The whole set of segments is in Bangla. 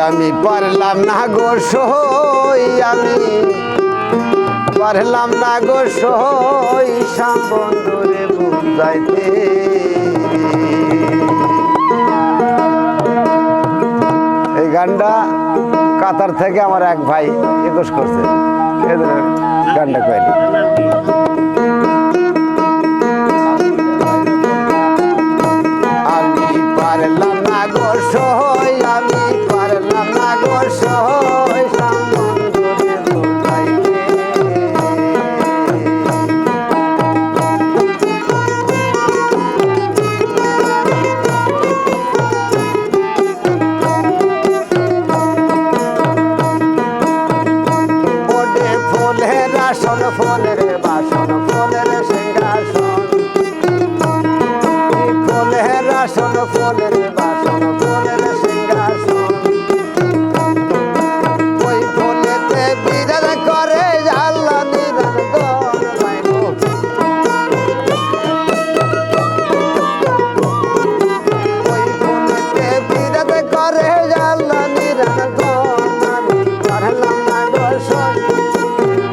আমি পারলাম না গো সই, আমি পারলাম না গো সই শ্যামবন্ধুরে বুঝাইতে। এই গানটা কাতার থেকে আমার এক ভাই রিকোয়েস্ট করছে, গানটা কইলি। আমি পারলাম না গো সই, আমি পারলাম না গো সই শ্যামবন্ধুরে বুঝাইতে। ওডে ফুলের আসন, ফুলের বাসন, ফুলের সিংহাসন, ফুলের আসন, ফুলের বাসন, ফুলের সিংহাসন। ওই ফুলেতে বিরাজ করে আল্লাহ নিরঞ্জন ভাই গো। ওই ফুলেতে বিরাজ করে আল্লাহ নিরঞ্জন। আমি পারলাম না গো সই,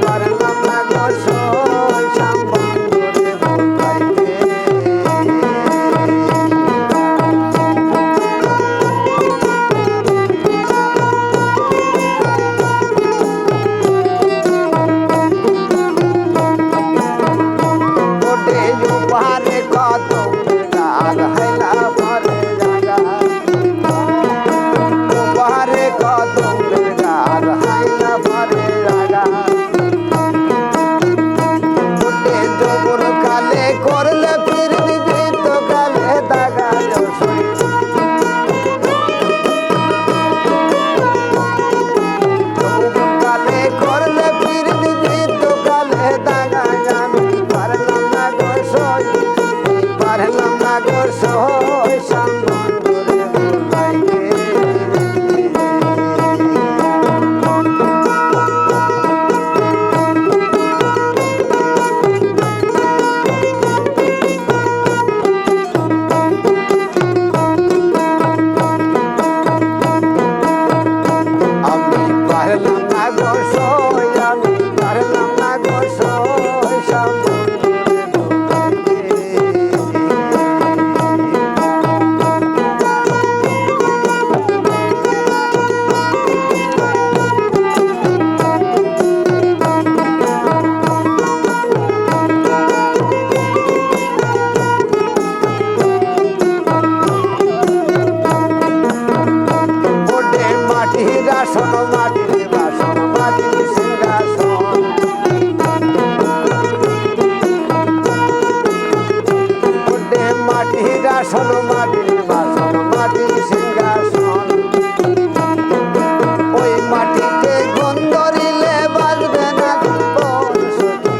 পারলাম না গো সই শ্যামবন্ধুরে বুঝাইতে। ওটে উপহারে কত গাল হাইলা পরে জাগা, উপহারে কত গাল হাইলা পরে জাগা। ওটে যৌবন কালে করলে ফিরবি বৃদ্ধ কালে দাগা যশোর। যৌবন কালে করলে ফিরবি বৃদ্ধ কালে দাগা। আমি পারলাম না গো সই, পারলাম না গো সই শ্যামবন্ধুরে বুঝাইতে। আমি পারলাম না গো সই, আমি পারলাম না গো সই শ্যামবন্ধুরে বুঝাইতে। ওটে মাটির আসন, মাটির বাসন, মাটির সিংহাসন। ওটে মাটির আসন, মাটির বাসন, মাটির সিংহাসন। ওই মাটিতে গন্ধ দিলে বাজবে না জীবন সখী।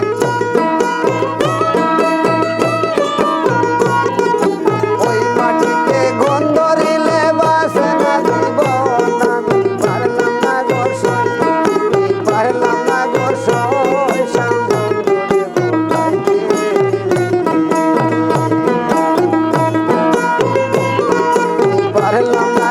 ওই মাটিতে গন্ধ দিলে বাসে না জীবন। আমি পারলাম না গো সই, পারলাম না গো সই শ্যামবন্ধুরে বুঝাইতে। পারলাম না